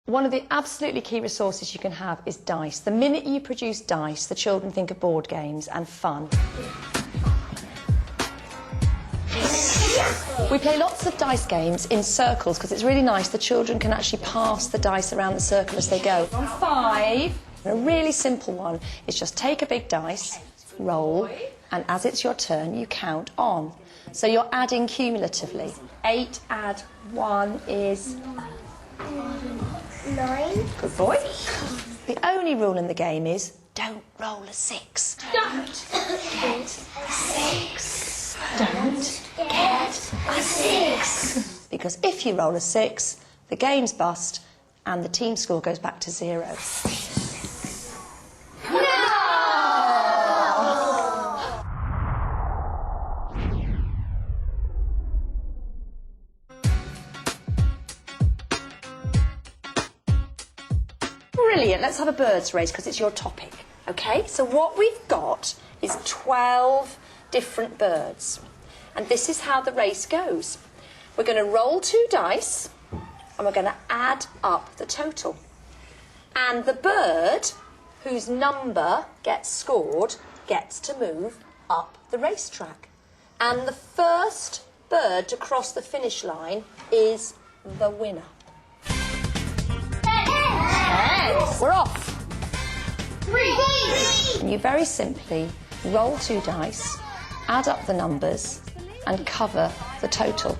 One of the absolutely key resources you can have is dice. The minute you produce dice, the children think of board games and fun. We play lots of dice games in circles because it's really nice. The children can actually pass the dice around the circle as they go. On 5, a really simple one is just take a big dice, roll, and as it's your turn, you count on. So you're adding cumulatively. 8 add 1 is... 9. Good boy. The only rule in the game is don't roll a 6. Don't get a 6. Don't get a 6. Because if you roll a 6, the game's bust and the team score goes back to 0. Brilliant. Let's have a birds race because it's your topic. Okay, so what we've got is 12 different birds. And this is how the race goes. We're going to roll 2 dice and we're going to add up the total. And the bird whose number gets scored gets to move up the racetrack. And the first bird to cross the finish line is the winner. We're off. 3. And you very simply roll 2 dice, add up the numbers and cover the total.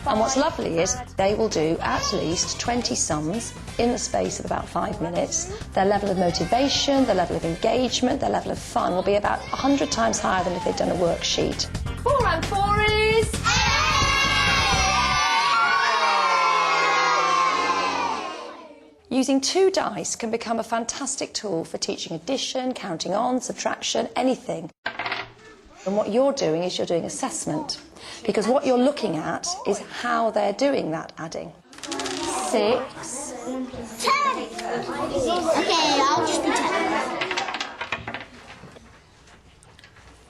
And what's lovely is they will do at least 20 sums in the space of about 5 minutes. Their level of motivation, their level of engagement, their level of fun will be about 100 times higher than if they'd done a worksheet. 4 and 4 is... Using 2 dice can become a fantastic tool for teaching addition, counting on, subtraction, anything. And what you're doing is you're doing assessment, because what you're looking at is how they're doing that adding. 6. 10. Okay, I'll just be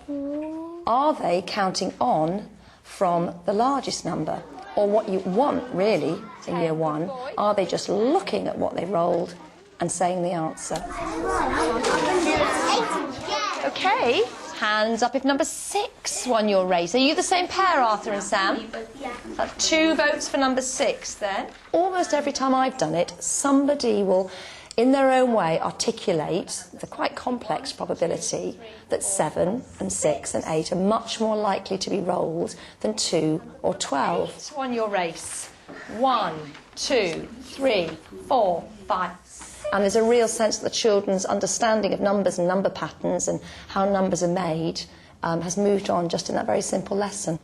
10. Are they counting on from the largest number? Or what you want, really, in year 1, are they just looking at what they rolled and saying the answer? OK, hands up if number 6 won your race. Are you the same pair, Arthur and Sam? Yeah. That's 2 votes for number 6, then. Almost every time I've done it, somebody will, in their own way, articulate the quite complex probability that 7 and 6 and 8 are much more likely to be rolled than 2 or 12. 8 won your race. 1, 2, 3, 4, 5. And there's a real sense that the children's understanding of numbers and number patterns and how numbers are made has moved on just in that very simple lesson.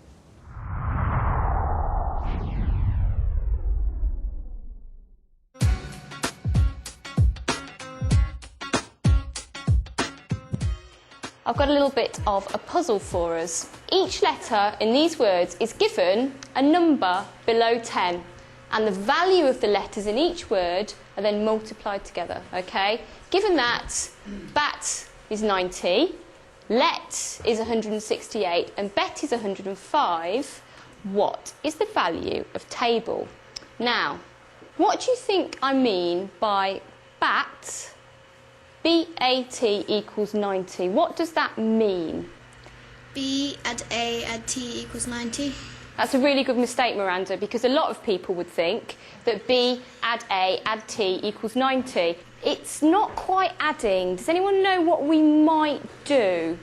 I've got a little bit of a puzzle for us. Each letter in these words is given a number below 10, and the value of the letters in each word are then multiplied together, OK? Given that bat is 90, let is 168 and bet is 105, what is the value of table? Now, what do you think I mean by bat? B-A-T equals 90. What does that mean? B add A add T equals 90. That's a really good mistake, Miranda, because a lot of people would think that B add A add T equals 90. It's not quite adding. Does anyone know what we might do?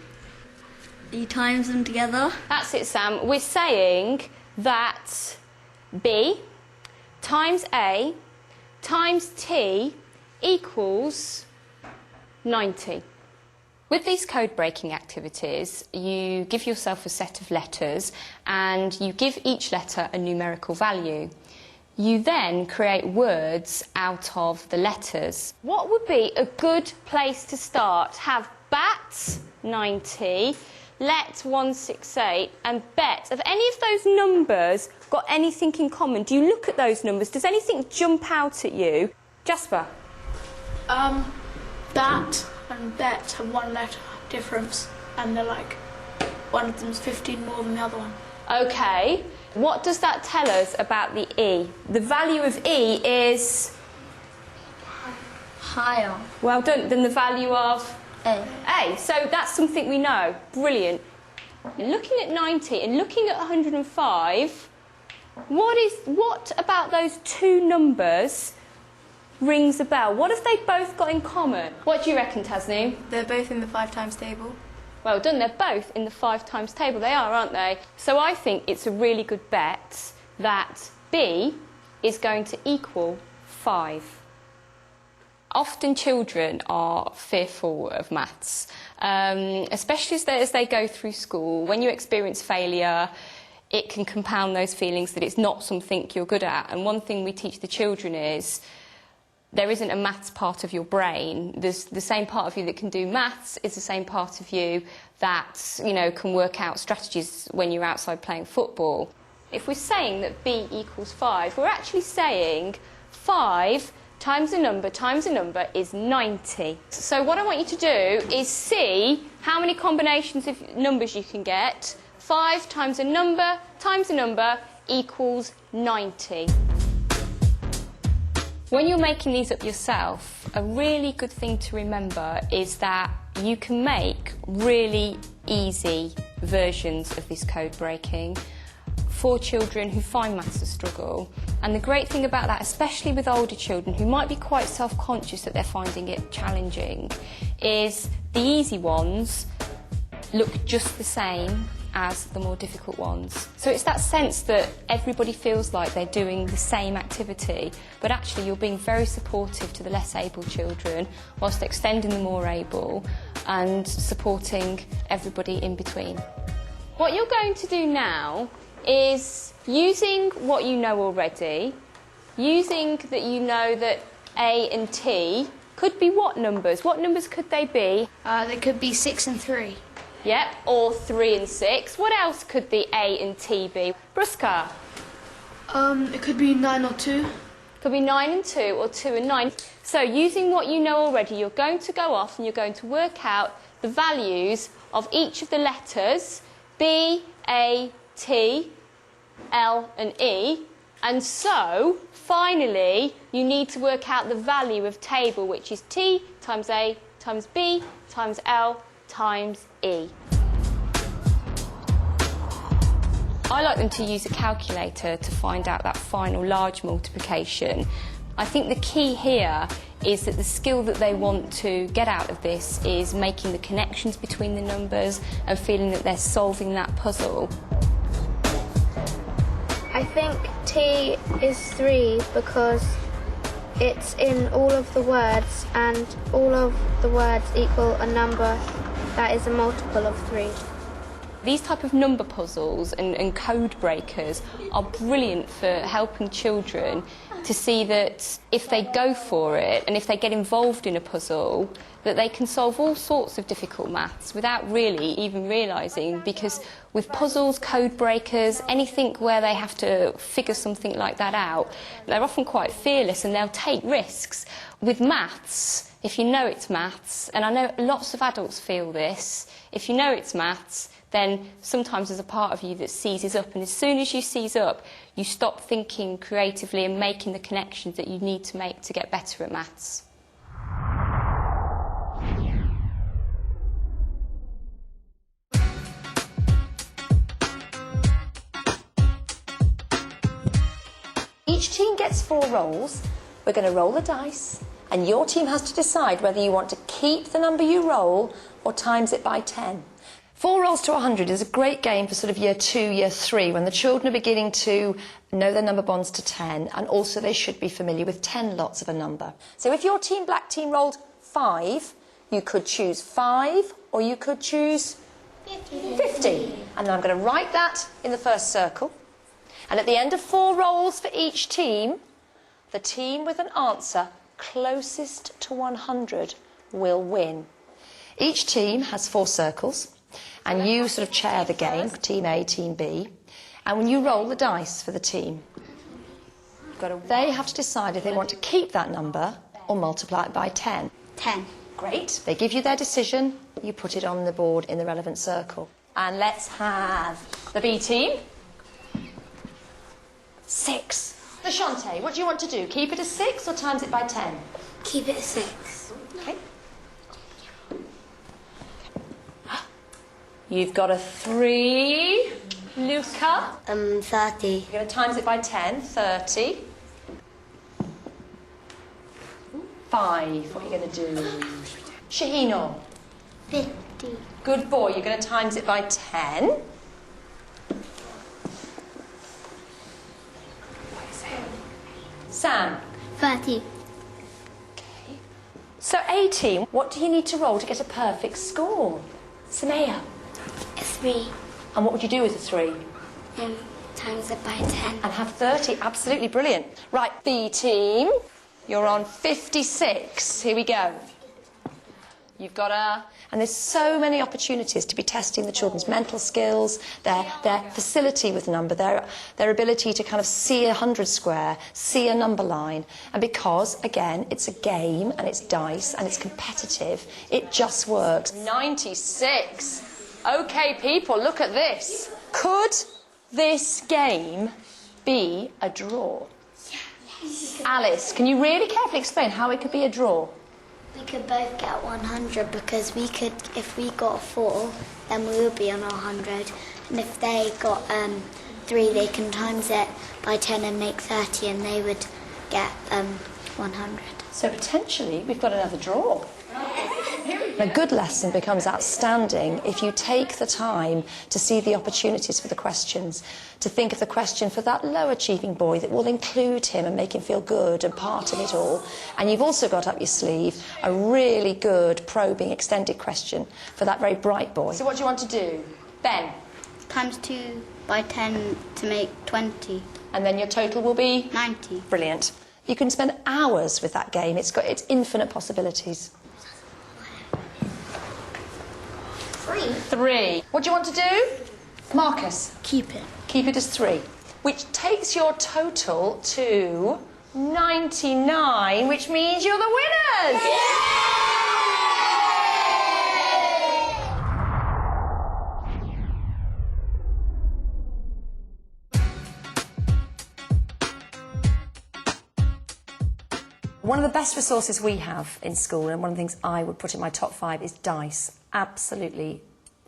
You times them together. That's it, Sam. We're saying that B times A times T equals 90. With these code-breaking activities, you give yourself a set of letters and you give each letter a numerical value. You then create words out of the letters. What would be a good place to start? Have bat 90, let 168 and bet. Have any of those numbers got anything in common? Do you look at those numbers? Does anything jump out at you? Jasper? Bat and bet have 1 letter difference, and they're like, one of them's 15 more than the other one. Okay, what does that tell us about the E? The value of E is... Higher. Well done, than the value of... A. A. So that's something we know. Brilliant. Looking at 90 and looking at 105, what about those two numbers rings a bell? What have they both got in common? What do you reckon, Tasneem? They're both in the 5 times table. Well done, they're both in the 5 times table. They are, aren't they? So I think it's a really good bet that B is going to equal 5. Often children are fearful of maths, especially as they go through school. When you experience failure, it can compound those feelings that it's not something you're good at. And one thing we teach the children is there isn't a maths part of your brain. There's the same part of you that can do maths is the same part of you that, you know, can work out strategies when you're outside playing football. If we're saying that B equals 5, we're actually saying 5 times a number is 90. So what I want you to do is see how many combinations of numbers you can get. 5 times a number equals 90. When you're making these up yourself, a really good thing to remember is that you can make really easy versions of this code breaking for children who find maths a struggle. And the great thing about that, especially with older children who might be quite self-conscious that they're finding it challenging, is the easy ones look just the same as the more difficult ones. So it's that sense that everybody feels like they're doing the same activity, but actually you're being very supportive to the less able children whilst extending the more able and supporting everybody in between. What you're going to do now is, using what you know already, using that you know that A and T could be what numbers? What numbers could they be? They could be 6 and 3. Yep, or 3 and 6. What else could the A and T be? Bruska? It could be 9 or 2. Could be 9 and 2 or 2 and 9. So using what you know already, you're going to go off and you're going to work out the values of each of the letters B, A, T, L and E. And so, finally, you need to work out the value of table, which is T times A times B times L times E. I like them to use a calculator to find out that final large multiplication. I think the key here is that the skill that they want to get out of this is making the connections between the numbers and feeling that they're solving that puzzle. I think T is 3 because it's in all of the words and all of the words equal a number that is a multiple of 3. These type of number puzzles and code breakers are brilliant for helping children to see that if they go for it and if they get involved in a puzzle, that they can solve all sorts of difficult maths without really even realising, because with puzzles, code breakers, anything where they have to figure something like that out, they're often quite fearless and they'll take risks. With maths, if you know it's maths, and I know lots of adults feel this, if you know it's maths, then sometimes there's a part of you that seizes up, and as soon as you seize up, you stop thinking creatively and making the connections that you need to make to get better at maths. Each team gets 4 rolls. We're going to roll the dice, and your team has to decide whether you want to keep the number you roll or times it by 10. 4 rolls to 100 is a great game for sort of year 2, year 3, when the children are beginning to know their number bonds to 10, and also they should be familiar with 10 lots of a number. So if your team, black team, rolled 5, you could choose 5 or you could choose 50. And then I'm going to write that in the first circle. And at the end of 4 rolls for each team, the team with an answer closest to 100 will win. Each team has 4 circles, and you sort of chair the game, team A, team B, and when you roll the dice for the team, they have to decide if they want to keep that number or multiply it by 10. 10. Great. They give you their decision, you put it on the board in the relevant circle. And let's have the B team. 6. Ashante, what do you want to do? Keep it as 6 or times it by 10? Keep it at 6. Okay. You've got a 3. Luca? 30. You're going to times it by 10. 30. 5. What are you going to do? Shahino? 50. Good boy. You're going to times it by 10. Sam? 30. Okay. So 18. What do you need to roll to get a perfect score? Samaya? 3. And what would you do with a 3? Times it by 10. And have 30. Absolutely brilliant. Right, B team. You're on 56. Here we go. You've got a... And there's so many opportunities to be testing the children's mental skills, their facility with number, their ability to kind of see 100 square, see a number line. And because, again, it's a game and it's dice and it's competitive, it just works. 96. OK, people, look at this. Could this game be a draw? Yes. Alice, can you really carefully explain how it could be a draw? We could both get 100 because we could, if we got 4, then we would be on 100. And if they got 3, they can times it by 10 and make 30 and they would get 100. So potentially we've got another draw. A good lesson becomes outstanding if you take the time to see the opportunities for the questions, to think of the question for that low achieving boy that will include him and make him feel good and part of it all. And you've also got up your sleeve a really good probing extended question for that very bright boy. So what do you want to do? Ben? Times 2 by 10 to make 20. And then your total will be? 90. Brilliant. You can spend hours with that game. It's got its infinite possibilities. 3. What do you want to do? Marcus? Keep it. Keep it as 3. Which takes your total to 99, which means you're the winners! One of the best resources we have in school, and one of the things I would put in my top 5, is dice. Absolutely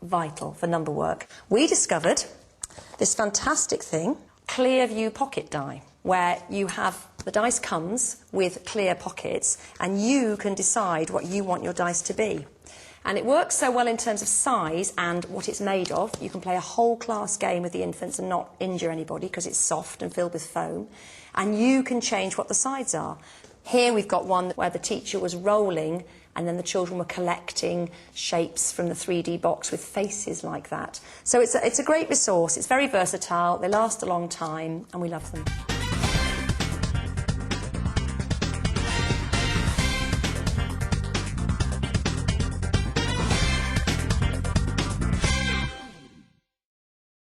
vital for number work. We discovered this fantastic thing, clear view pocket die, where you have the dice comes with clear pockets and you can decide what you want your dice to be. And it works so well in terms of size and what it's made of. You can play a whole class game with the infants and not injure anybody because it's soft and filled with foam. And you can change what the sides are. Here we've got one where the teacher was rolling and then the children were collecting shapes from the 3D box with faces like that. So it's a great resource. It's very versatile, they last a long time, and we love them.